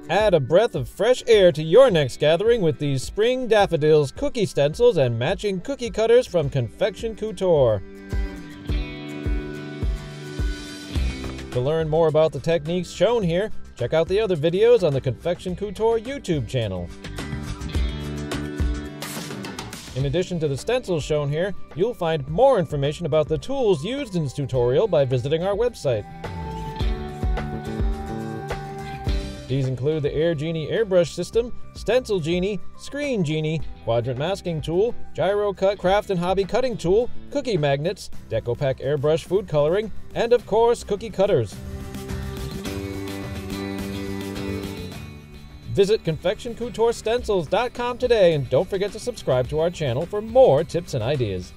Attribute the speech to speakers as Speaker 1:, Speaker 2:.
Speaker 1: Add a breath of fresh air to your next gathering with these spring daffodils, cookie stencils, and matching cookie cutters from Confection Couture. To learn more about the techniques shown here, check out the other videos on the Confection Couture YouTube channel. In addition to the stencils shown here, you'll find more information about the tools used in this tutorial by visiting our website. These include the AirGenie airbrush system, Stencil Genie, Screen Genie, Quadrant Masking Tool, Gyro-Cut craft and hobby cutting tool, cookie magnets, DecoPac airbrush food coloring, and of course, cookie cutters. Visit ConfectionCoutureStencils.com today and don't forget to subscribe to our channel for more tips and ideas.